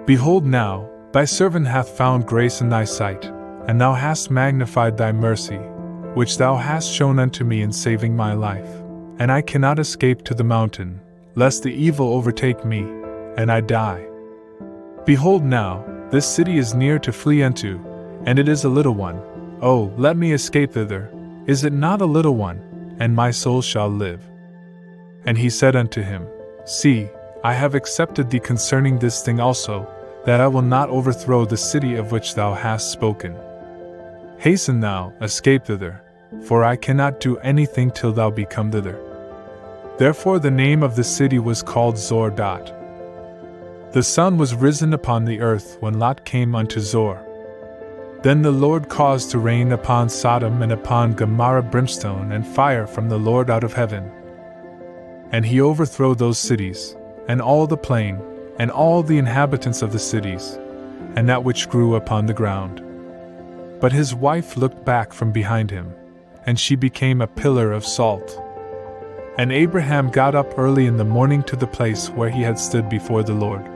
Behold now, thy servant hath found grace in thy sight, and thou hast magnified thy mercy, which thou hast shown unto me in saving my life. And I cannot escape to the mountain, lest the evil overtake me, and I die. Behold now, this city is near to flee unto, and it is a little one. Oh, let me escape thither. Is it not a little one, and my soul shall live? And he said unto him, See, I have accepted thee concerning this thing also, that I will not overthrow the city of which thou hast spoken. Hasten thou, escape thither, for I cannot do anything till thou be come thither. Therefore the name of the city was called Zor. The sun was risen upon the earth when Lot came unto Zor. Then the Lord caused to rain upon Sodom and upon Gomorrah brimstone and fire from the Lord out of heaven. And he overthrew those cities, and all the plain, and all the inhabitants of the cities, and that which grew upon the ground. But his wife looked back from behind him, and she became a pillar of salt. And Abraham got up early in the morning to the place where he had stood before the Lord.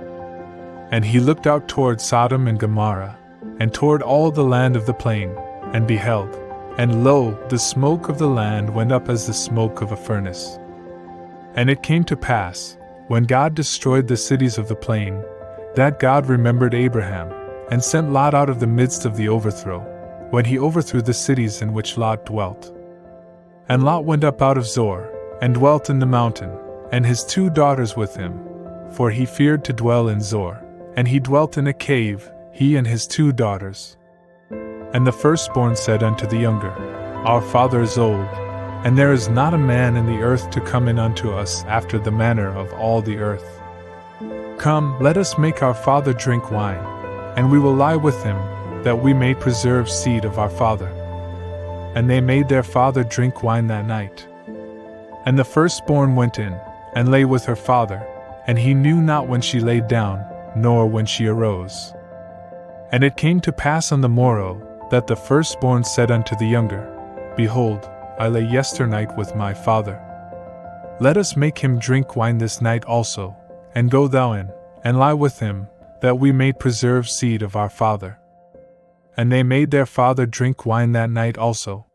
And he looked out toward Sodom and Gomorrah, and toward all the land of the plain, and beheld, and lo, the smoke of the land went up as the smoke of a furnace. And it came to pass, when God destroyed the cities of the plain, that God remembered Abraham, and sent Lot out of the midst of the overthrow, when he overthrew the cities in which Lot dwelt. And Lot went up out of Zor, and dwelt in the mountain, and his 2 daughters with him, for he feared to dwell in Zor, and he dwelt in a cave, he and his 2 daughters. And the firstborn said unto the younger, Our father is old, and there is not a man in the earth to come in unto us after the manner of all the earth. Come, let us make our father drink wine, and we will lie with him, that we may preserve seed of our father. And they made their father drink wine that night. And the firstborn went in, and lay with her father, and he knew not when she laid down, nor when she arose. And it came to pass on the morrow, that the firstborn said unto the younger, Behold, I lay yesternight with my father. Let us make him drink wine this night also, and go thou in, and lie with him, that we may preserve seed of our father. And they made their father drink wine that night also.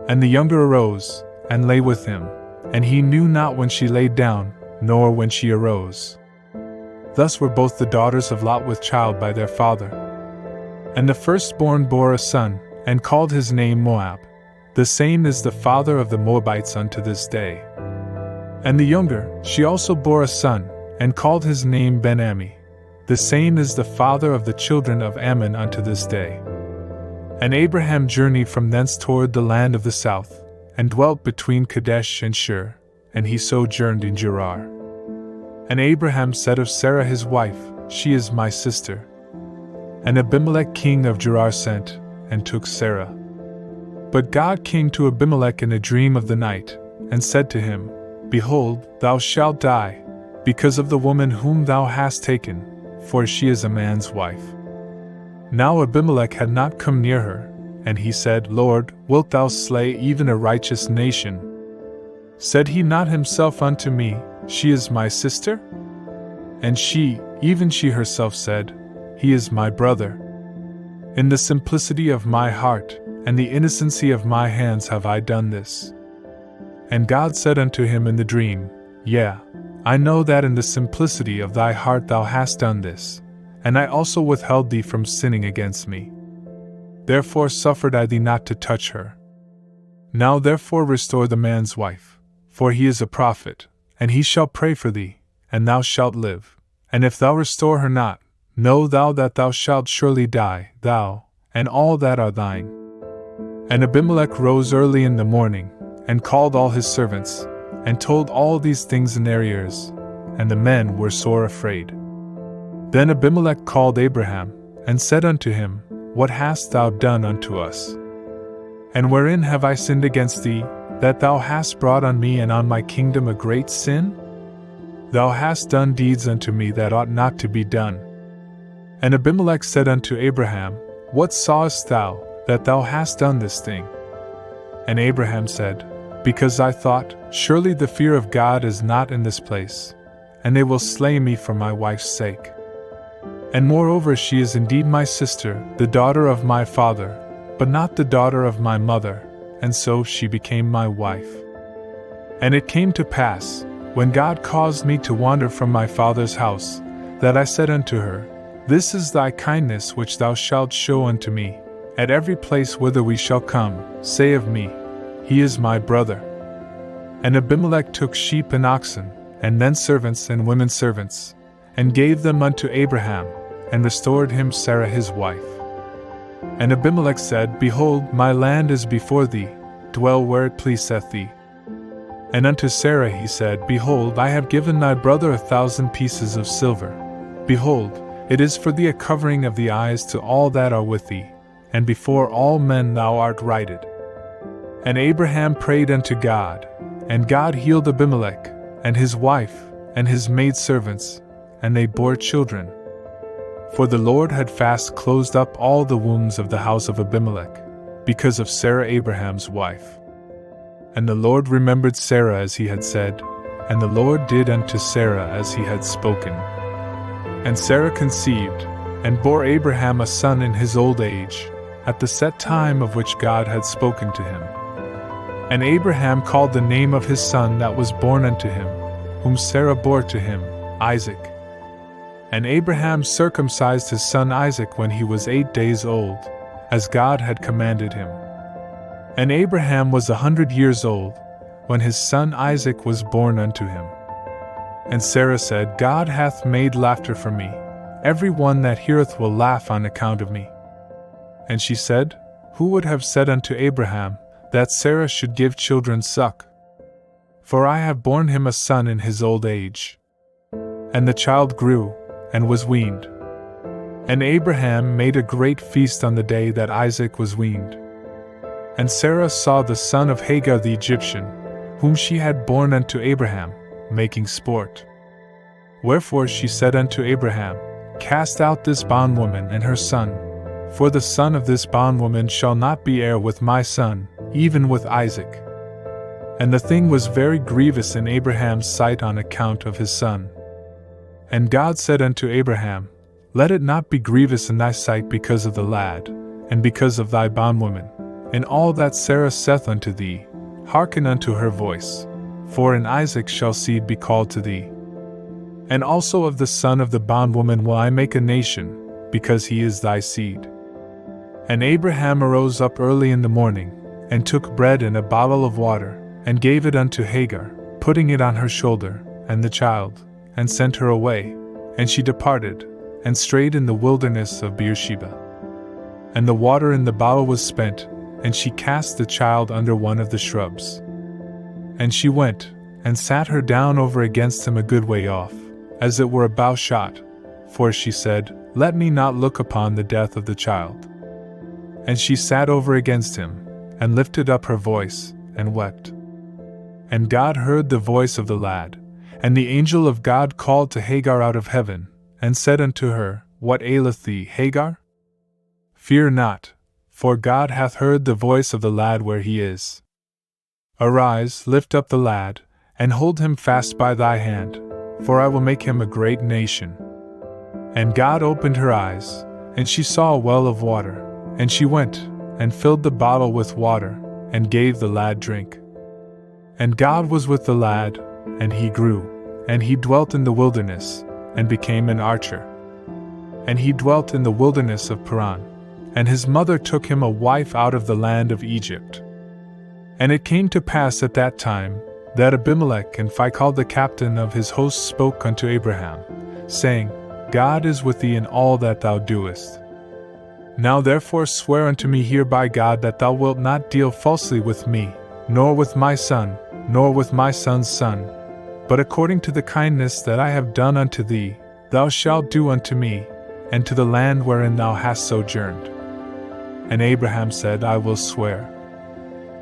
And the younger arose, and lay with him, and he knew not when she laid down, nor when she arose. Thus were both the daughters of Lot with child by their father. And the firstborn bore a son, and called his name Moab. The same is the father of the Moabites unto this day. And the younger, she also bore a son, and called his name Ben-Ammi. The same is the father of the children of Ammon unto this day. And Abraham journeyed from thence toward the land of the south, and dwelt between Kadesh and Shur, and he sojourned in Gerar. And Abraham said of Sarah his wife, She is my sister. And Abimelech king of Gerar sent, and took Sarah. But God came to Abimelech in a dream of the night, and said to him, Behold, thou shalt die, because of the woman whom thou hast taken, for she is a man's wife. Now Abimelech had not come near her, and he said, Lord, wilt thou slay even a righteous nation? Said he not himself unto me, She is my sister? And she, even she herself said, He is my brother. In the simplicity of my heart, and the innocency of my hands have I done this. And God said unto him in the dream, Yea, I know that in the simplicity of thy heart thou hast done this, and I also withheld thee from sinning against me. Therefore suffered I thee not to touch her. Now therefore restore the man's wife, for he is a prophet, and he shall pray for thee, and thou shalt live. And if thou restore her not, know thou that thou shalt surely die, thou, and all that are thine. And Abimelech rose early in the morning, and called all his servants, and told all these things in their ears, and the men were sore afraid. Then Abimelech called Abraham, and said unto him, What hast thou done unto us? And wherein have I sinned against thee, that thou hast brought on me and on my kingdom a great sin? Thou hast done deeds unto me that ought not to be done. And Abimelech said unto Abraham, What sawest thou, that thou hast done this thing? And Abraham said, Because I thought, Surely the fear of God is not in this place, and they will slay me for my wife's sake. And moreover, she is indeed my sister, the daughter of my father, but not the daughter of my mother, and so she became my wife. And it came to pass, when God caused me to wander from my father's house, that I said unto her, This is thy kindness which thou shalt show unto me. At every place whither we shall come, say of me, He is my brother. And Abimelech took sheep and oxen, and men servants and women servants, and gave them unto Abraham, and restored him Sarah his wife. And Abimelech said, Behold, my land is before thee, dwell where it pleaseth thee. And unto Sarah he said, Behold, I have given thy brother 1,000 pieces of silver. Behold, it is for thee a covering of the eyes to all that are with thee, and before all men thou art righted. And Abraham prayed unto God, and God healed Abimelech, and his wife, and his maidservants, and they bore children. For the Lord had fast closed up all the wombs of the house of Abimelech, because of Sarah Abraham's wife. And the Lord remembered Sarah as he had said, and the Lord did unto Sarah as he had spoken. And Sarah conceived, and bore Abraham a son in his old age, at the set time of which God had spoken to him. And Abraham called the name of his son that was born unto him, whom Sarah bore to him, Isaac. And Abraham circumcised his son Isaac when he was 8 days old, as God had commanded him. And Abraham was 100 years old, when his son Isaac was born unto him. And Sarah said, God hath made laughter for me, every one that heareth will laugh on account of me. And she said, Who would have said unto Abraham, that Sarah should give children suck? For I have borne him a son in his old age. And the child grew, and was weaned. And Abraham made a great feast on the day that Isaac was weaned. And Sarah saw the son of Hagar the Egyptian, whom she had borne unto Abraham, making sport. Wherefore she said unto Abraham, Cast out this bondwoman and her son, for the son of this bondwoman shall not be heir with my son, even with Isaac. And the thing was very grievous in Abraham's sight on account of his son. And God said unto Abraham, Let it not be grievous in thy sight because of the lad, and because of thy bondwoman. In all that Sarah saith unto thee, hearken unto her voice, for in Isaac shall seed be called to thee. And also of the son of the bondwoman will I make a nation, because he is thy seed. And Abraham arose up early in the morning, and took bread and a bottle of water, and gave it unto Hagar, putting it on her shoulder, and the child, and sent her away, and she departed, and strayed in the wilderness of Beersheba. And the water in the bottle was spent, and she cast the child under one of the shrubs. And she went, and sat her down over against him a good way off, as it were a bow shot, for she said, Let me not look upon the death of the child. And she sat over against him, and lifted up her voice, and wept. And God heard the voice of the lad, and the angel of God called to Hagar out of heaven, and said unto her, What aileth thee, Hagar? Fear not, for God hath heard the voice of the lad where he is. Arise, lift up the lad, and hold him fast by thy hand, for I will make him a great nation. And God opened her eyes, and she saw a well of water, and she went, and filled the bottle with water, and gave the lad drink. And God was with the lad, and he grew, and he dwelt in the wilderness, and became an archer. And he dwelt in the wilderness of Paran, and his mother took him a wife out of the land of Egypt. And it came to pass at that time, that Abimelech and Phicol the captain of his host spoke unto Abraham, saying, God is with thee in all that thou doest. Now therefore swear unto me here by God that thou wilt not deal falsely with me, nor with my son, nor with my son's son, but according to the kindness that I have done unto thee, thou shalt do unto me, and to the land wherein thou hast sojourned. And Abraham said, I will swear.